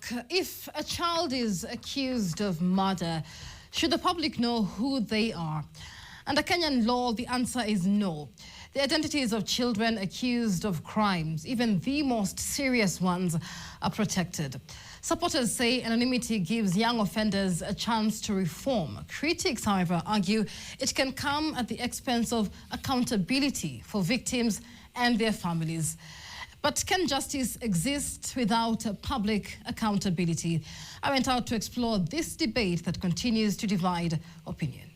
ask, if a child is accused of murder, should the public know who they are? Under Kenyan law, the answer is no. The identities of children accused of crimes, even the most serious ones, are protected. Supporters say anonymity gives young offenders a chance to reform. Critics, however, argue it can come at the expense of accountability for victims and their families. But can justice exist without public accountability? I went out to explore this debate that continues to divide opinion.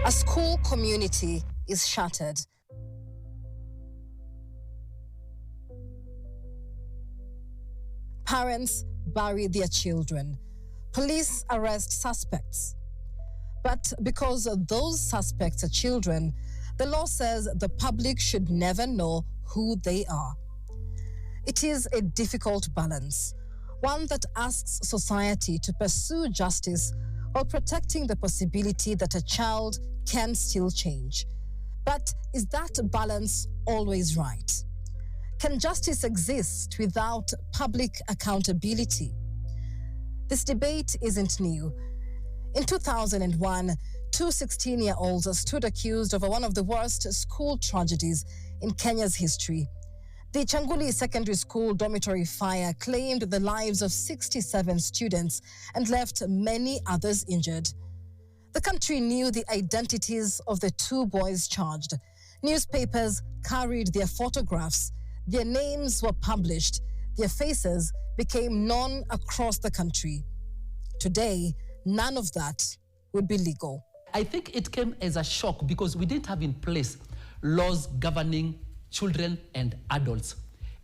A school community is shattered. Parents bury their children. Police arrest suspects. But because those suspects are children, the law says the public should never know who they are. It is a difficult balance, one that asks society to pursue justice while protecting the possibility that a child can still change. But is that balance always right? Can justice exist without public accountability? This debate isn't new. In 2001, two 16-year-olds stood accused of one of the worst school tragedies in Kenya's history. The Kyanguli secondary school dormitory fire claimed the lives of 67 students and left many others injured. The country knew the identities of the two boys charged. Newspapers carried their photographs. Their names were published. Their faces became known across the country. Today, none of that would be legal. I think it came as a shock because we didn't have in place laws governing children and adults.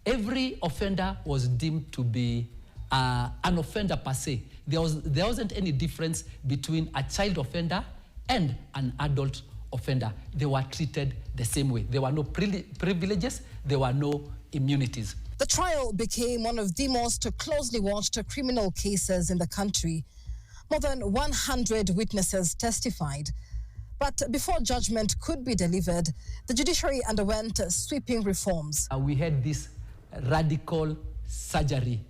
Every offender was deemed to be an offender per se. There wasn't any difference between a child offender and an adult offender. They were treated the same way. There were no privileges, there were no immunities. The trial became one of the most closely watched criminal cases in the country. More than 100 witnesses testified. But before judgment could be delivered, the judiciary underwent sweeping reforms. We had this radical surgery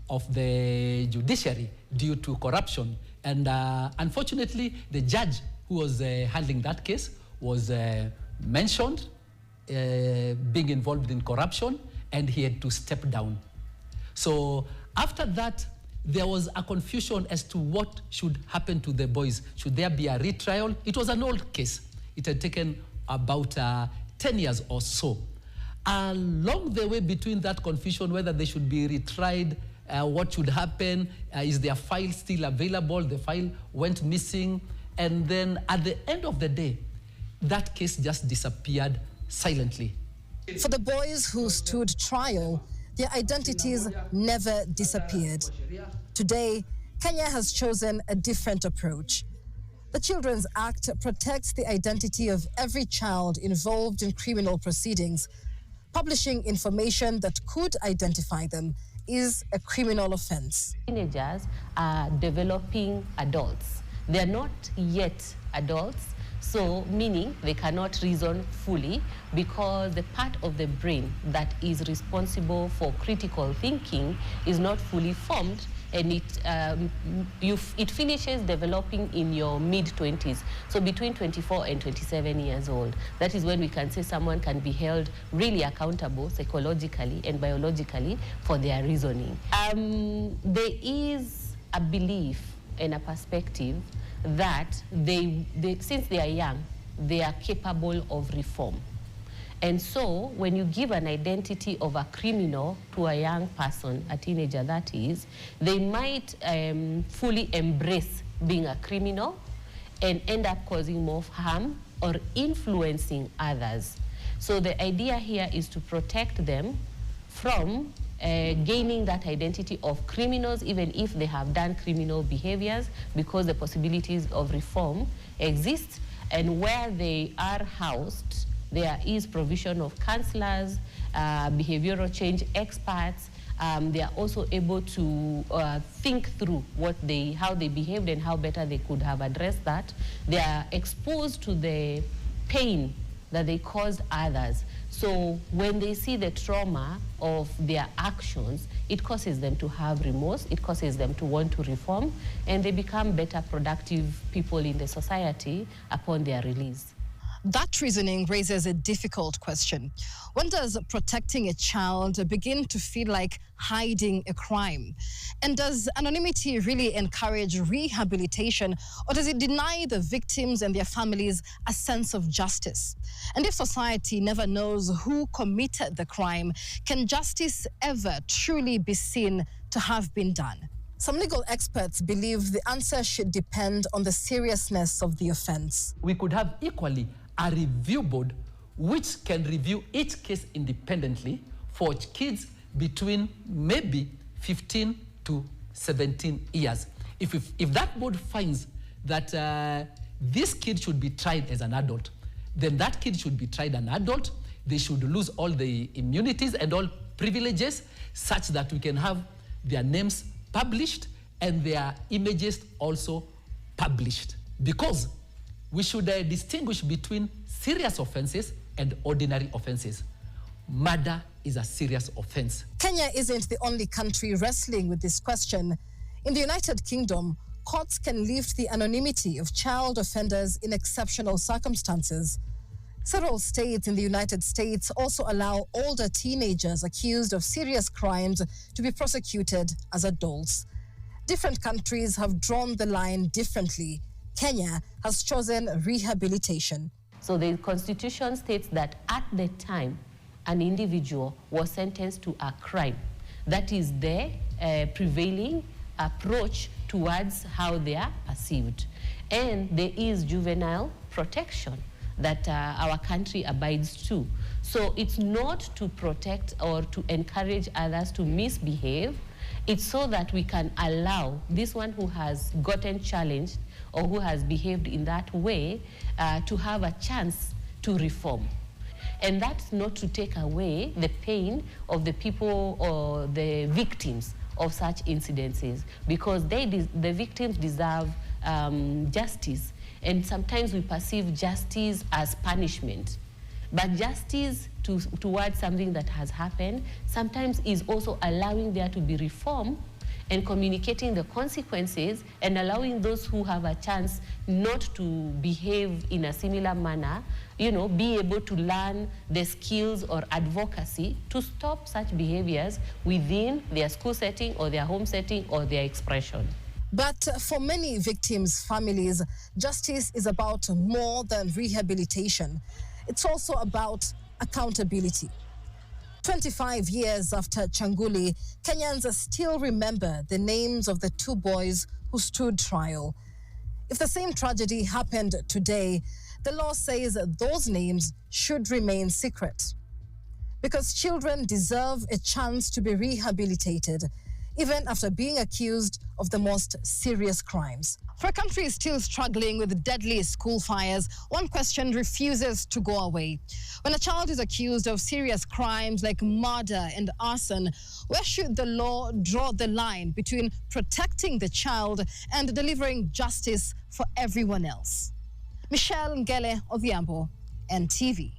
of the judiciary due to corruption. And unfortunately, the judge who was handling that case was mentioned being involved in corruption, and he had to step down. So after that, there was a confusion as to what should happen to the boys. Should there be a retrial? It was an old case. It had taken about 10 years or so. Along the way between that confusion, whether they should be retried, what should happen, is their file still available? The file went missing. And then at the end of the day, that case just disappeared silently. For the boys who stood trial, their identities never disappeared. Today, Kenya has chosen a different approach. The Children's Act protects the identity of every child involved in criminal proceedings. Publishing information that could identify them is a criminal offense. Teenagers are developing adults. They're not yet adults, so meaning they cannot reason fully because the part of the brain that is responsible for critical thinking is not fully formed, and it finishes developing in your mid-20s, so between 24 and 27 years old. That is when we can say someone can be held really accountable psychologically and biologically for their reasoning. There is a belief and a perspective that since they are young, they are capable of reform. And so when you give an identity of a criminal to a young person, a teenager that is, they might fully embrace being a criminal and end up causing more harm or influencing others. So the idea here is to protect them from gaining that identity of criminals, even if they have done criminal behaviors, because the possibilities of reform exist. And where they are housed, there is provision of counselors, behavioral change experts, they are also able to think through how they behaved and how better they could have addressed that. They are exposed to the pain that they caused others. So when they see the trauma of their actions, it causes them to have remorse, it causes them to want to reform, and they become better, productive people in the society upon their release. That reasoning raises a difficult question. When does protecting a child begin to feel like hiding a crime? And does anonymity really encourage rehabilitation, or does it deny the victims and their families a sense of justice? And if society never knows who committed the crime, can justice ever truly be seen to have been done? Some legal experts believe the answer should depend on the seriousness of the offense. We could have equally a review board which can review each case independently for kids between maybe 15 to 17 years. If that board finds that this kid should be tried as an adult, then that kid should be tried an adult. They should lose all the immunities and all privileges such that we can have their names published and their images also published. Because we should distinguish between serious offenses and ordinary offenses. Murder is a serious offense. Kenya isn't the only country wrestling with this question. In the United Kingdom, courts can lift the anonymity of child offenders in exceptional circumstances. Several states in the United States also allow older teenagers accused of serious crimes to be prosecuted as adults. Different countries have drawn the line differently. Kenya has chosen rehabilitation. So the Constitution states that at the time an individual was sentenced to a crime, that is the prevailing approach towards how they are perceived. And there is juvenile protection that our country abides to. So it's not to protect or to encourage others to misbehave. It's so that we can allow this one who has gotten challenged or who has behaved in that way to have a chance to reform. And that's not to take away the pain of the people or the victims of such incidences, because the victims deserve justice. And sometimes we perceive justice as punishment. But justice towards something that has happened sometimes is also allowing there to be reform and communicating the consequences and allowing those who have a chance not to behave in a similar manner, be able to learn the skills or advocacy to stop such behaviors within their school setting or their home setting or their expression. But for many victims' families, justice is about more than rehabilitation. It's also about accountability. 25 years after Kyanguli, Kenyans still remember the names of the two boys who stood trial. If the same tragedy happened today, the law says those names should remain secret. Because children deserve a chance to be rehabilitated, even after being accused of the most serious crimes. For a country still struggling with deadly school fires, one question refuses to go away. When a child is accused of serious crimes like murder and arson, where should the law draw the line between protecting the child and delivering justice for everyone else? Michelle Ngele, Odhiambo, NTV.